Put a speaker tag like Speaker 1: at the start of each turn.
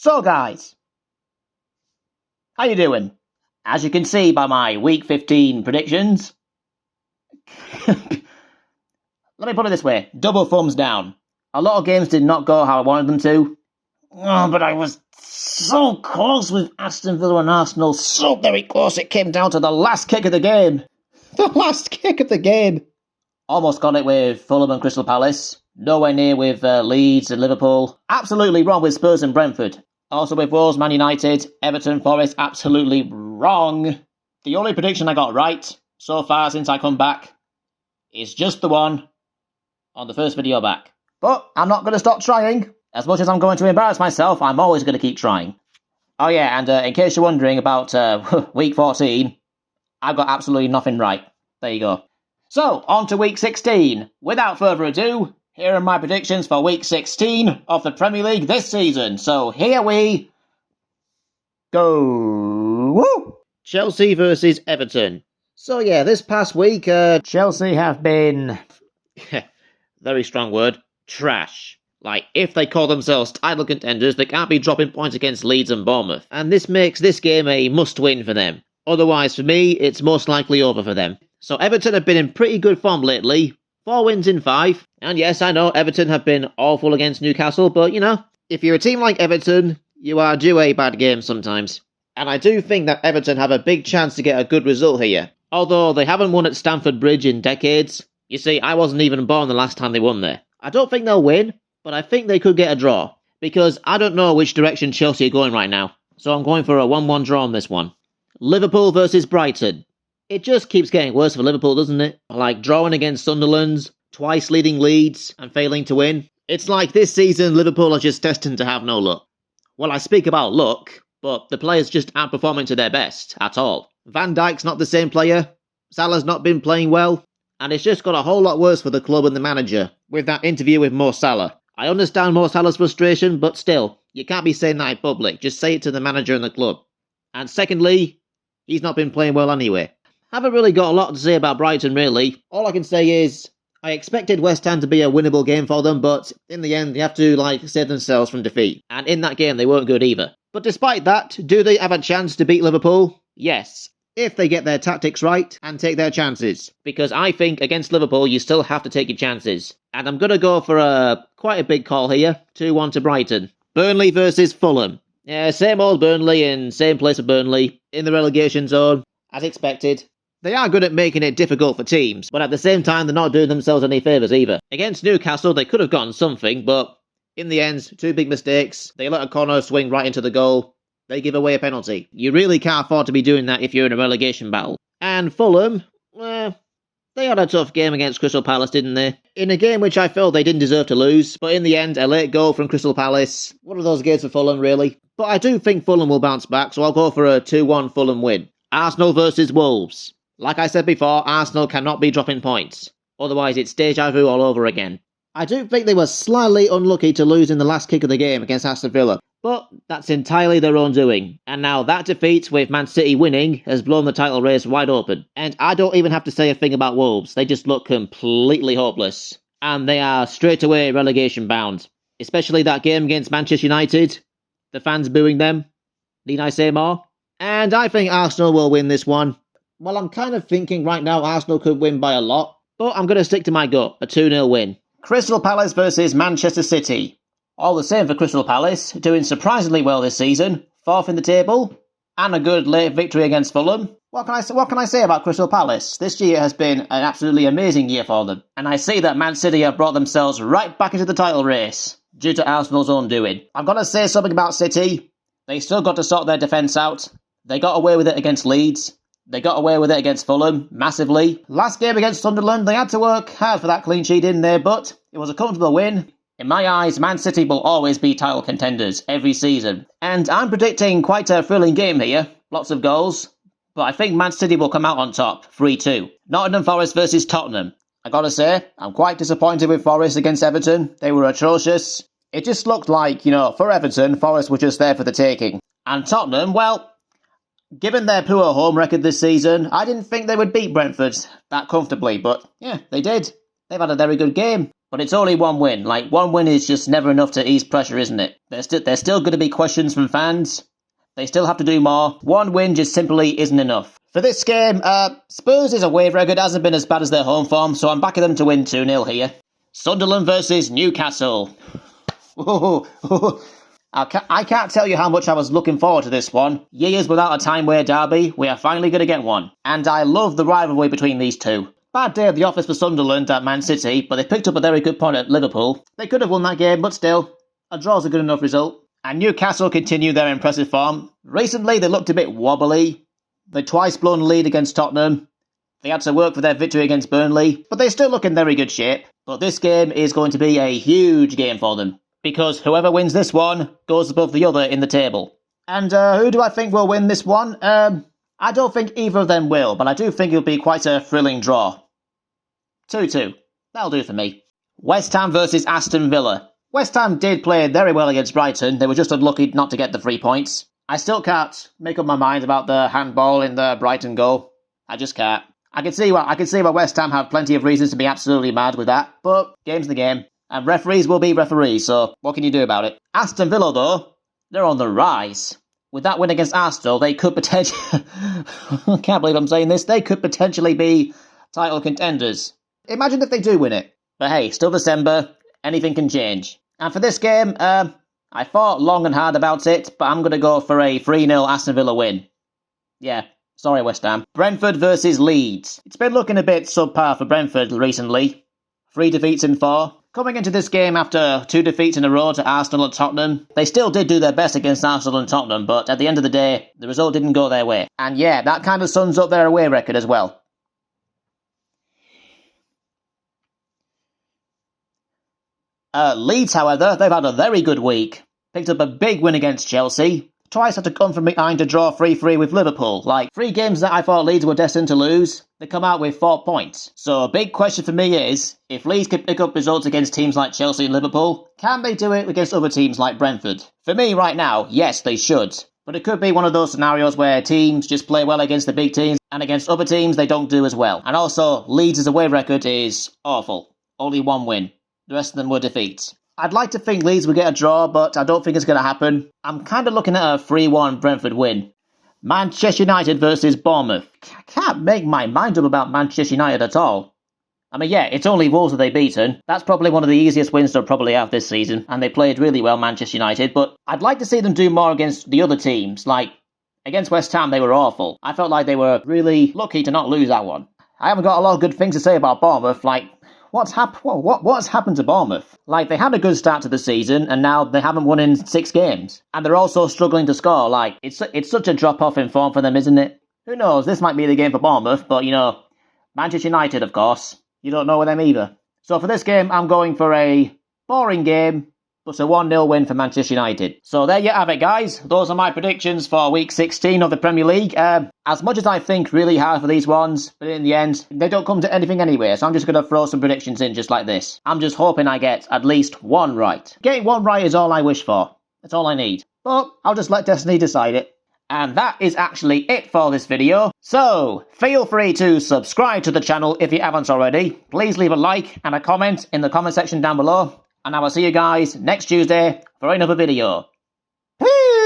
Speaker 1: So guys, how you doing? As you can see by my week 15 predictions, let me put it this way, double thumbs down. A lot of games did not go how I wanted them to. Oh, but I was so close with Aston Villa and Arsenal, so very close it came down to the last kick of the game. The last kick of the game. Almost got it with Fulham and Crystal Palace. Nowhere near with Leeds and Liverpool. Absolutely wrong with Spurs and Brentford. Also with Wolves, Man United, Everton, Forest, absolutely wrong. The only prediction I got right so far since I come back is just the one on the first video back. But I'm not going to stop trying. As much as I'm going to embarrass myself, I'm always going to keep trying. Oh yeah, and in case you're wondering about week 14, I've got absolutely nothing right. There you go. So, on to week 16. Without further ado, here are my predictions for week 16 of the Premier League this season. So, here we go. Woo! Chelsea versus Everton. So yeah, this past week, Chelsea have been, very strong word, trash. Like, if they call themselves title contenders, they can't be dropping points against Leeds and Bournemouth. And this makes this game a must-win for them. Otherwise, for me, it's most likely over for them. So Everton have been in pretty good form lately. 4 wins in 5. And yes, I know Everton have been awful against Newcastle, but you know, if you're a team like Everton, you are due a bad game sometimes. And I do think that Everton have a big chance to get a good result here. Although they haven't won at Stamford Bridge in decades. You see, I wasn't even born the last time they won there. I don't think they'll win, but I think they could get a draw. Because I don't know which direction Chelsea are going right now. So I'm going for a 1-1 draw on this one. Liverpool versus Brighton. It just keeps getting worse for Liverpool, doesn't it? Like drawing against Sunderland, twice leading Leeds, and failing to win. It's like this season Liverpool are just destined to have no luck. Well, I speak about luck, but the players just aren't performing to their best at all. Van Dijk's not the same player, Salah's not been playing well, and it's just got a whole lot worse for the club and the manager, with that interview with Mo Salah. I understand Mo Salah's frustration, but still, you can't be saying that in public, just say it to the manager and the club. And secondly, he's not been playing well anyway. Haven't really got a lot to say about Brighton, really. All I can say is, I expected West Ham to be a winnable game for them, but in the end, they have to, save themselves from defeat. And in that game, they weren't good either. But despite that, do they have a chance to beat Liverpool? Yes. If they get their tactics right and take their chances. Because I think against Liverpool, you still have to take your chances. And I'm going to go for quite a big call here. 2-1 to Brighton. Burnley versus Fulham. Yeah, same old Burnley and same place for Burnley. In the relegation zone, as expected. They are good at making it difficult for teams, but at the same time, they're not doing themselves any favours either. Against Newcastle, they could have gotten something, but in the end, 2 big mistakes. They let a corner swing right into the goal. They give away a penalty. You really can't afford to be doing that if you're in a relegation battle. And Fulham, they had a tough game against Crystal Palace, didn't they? In a game which I felt they didn't deserve to lose, but in the end, a late goal from Crystal Palace. One of those games for Fulham, really. But I do think Fulham will bounce back, so I'll go for a 2-1 Fulham win. Arsenal versus Wolves. Like I said before, Arsenal cannot be dropping points. Otherwise, it's deja vu all over again. I do think they were slightly unlucky to lose in the last kick of the game against Aston Villa. But that's entirely their own doing. And now that defeat with Man City winning has blown the title race wide open. And I don't even have to say a thing about Wolves. They just look completely hopeless. And they are straight away relegation bound. Especially that game against Manchester United. The fans booing them. Need I say more? And I think Arsenal will win this one. Well, I'm kind of thinking right now Arsenal could win by a lot. But I'm going to stick to my gut. A 2-0 win. Crystal Palace versus Manchester City. All the same for Crystal Palace, doing surprisingly well this season, 4th in the table, and a good late victory against Fulham. What can I say about Crystal Palace? This year has been an absolutely amazing year for them, and I see that Man City have brought themselves right back into the title race, due to Arsenal's own doing. I've got to say something about City. They still got to sort their defence out. They got away with it against Leeds. They got away with it against Fulham, massively. Last game against Sunderland, they had to work hard for that clean sheet in there, but it was a comfortable win. In my eyes, Man City will always be title contenders every season. And I'm predicting quite a thrilling game here. Lots of goals. But I think Man City will come out on top, 3-2. Nottingham Forest versus Tottenham. I gotta say, I'm quite disappointed with Forest against Everton. They were atrocious. It just looked like, for Everton, Forest were just there for the taking. And Tottenham, well, given their poor home record this season, I didn't think they would beat Brentford that comfortably. But, yeah, they did. They've had a very good game. but it's only one win. Like, one win is just never enough to ease pressure, isn't it? There's still going to be questions from fans. They still have to do more. One win just simply isn't enough. For this game, Spurs' away record hasn't been as bad as their home form, so I'm backing them to win 2-0 here. Sunderland versus Newcastle. I can't tell you how much I was looking forward to this one. Years without a time-wear derby, we are finally going to get one. And I love the rivalry between these two. Bad day at the office for Sunderland at Man City, but they picked up a very good point at Liverpool. They could have won that game, but still, a draw's a good enough result. And Newcastle continue their impressive form. Recently, they looked a bit wobbly. They twice blown a lead against Tottenham. They had to work for their victory against Burnley, but they still look in very good shape. But this game is going to be a huge game for them, because whoever wins this one goes above the other in the table. And who do I think will win this one? I don't think either of them will, but I do think it'll be quite a thrilling draw. 2-2. That'll do for me. West Ham versus Aston Villa. West Ham did play very well against Brighton. They were just unlucky not to get the 3 points. I still can't make up my mind about the handball in the Brighton goal. I just can't. I can see why West Ham have plenty of reasons to be absolutely mad with that, but game's the game. And referees will be referees, so what can you do about it? Aston Villa, though, they're on the rise. With that win against Arsenal, they could potentially... I can't believe I'm saying this. They could potentially be title contenders. Imagine if they do win it. But hey, still December. Anything can change. And for this game, I thought long and hard about it, but I'm going to go for a 3-0 Aston Villa win. Yeah, sorry West Ham. Brentford versus Leeds. It's been looking a bit subpar for Brentford recently. 3 defeats in 4. Coming into this game after 2 defeats in a row to Arsenal and Tottenham, they still did do their best against Arsenal and Tottenham, but at the end of the day, the result didn't go their way. And yeah, that kind of sums up their away record as well. Leeds, however, they've had a very good week. Picked up a big win against Chelsea. Twice had to come from behind to draw 3-3 with Liverpool. Like, 3 games that I thought Leeds were destined to lose, they come out with 4 points. So a big question for me is, if Leeds can pick up results against teams like Chelsea and Liverpool, can they do it against other teams like Brentford? For me right now, yes, they should. But it could be one of those scenarios where teams just play well against the big teams, and against other teams they don't do as well. And also, Leeds' away record is awful. Only 1 win. The rest of them were defeats. I'd like to think Leeds will get a draw, but I don't think it's going to happen. I'm kind of looking at a 3-1 Brentford win. Manchester United versus Bournemouth. I can't make my mind up about Manchester United at all. I mean, yeah, it's only Wolves that they've beaten. That's probably one of the easiest wins they'll probably have this season, and they played really well, Manchester United, but I'd like to see them do more against the other teams. Like, against West Ham, they were awful. I felt like they were really lucky to not lose that one. I haven't got a lot of good things to say about Bournemouth, like... What's happened to Bournemouth? Like, they had a good start to the season, and now they haven't won in 6 games. And they're also struggling to score. Like, it's such a drop-off in form for them, isn't it? Who knows, this might be the game for Bournemouth, but, you know, Manchester United, of course. You don't know with them either. So for this game, I'm going for a boring game, but a 1-0 win for Manchester United. So there you have it, guys. Those are my predictions for Week 16 of the Premier League. As much as I think really hard for these ones, but in the end, they don't come to anything anyway, so I'm just going to throw some predictions in just like this. I'm just hoping I get at least 1 right. Getting 1 right is all I wish for. That's all I need. But I'll just let Destiny decide it. And that is actually it for this video. So, feel free to subscribe to the channel if you haven't already. Please leave a like and a comment in the comment section down below. And I will see you guys next Tuesday for another video. Peace!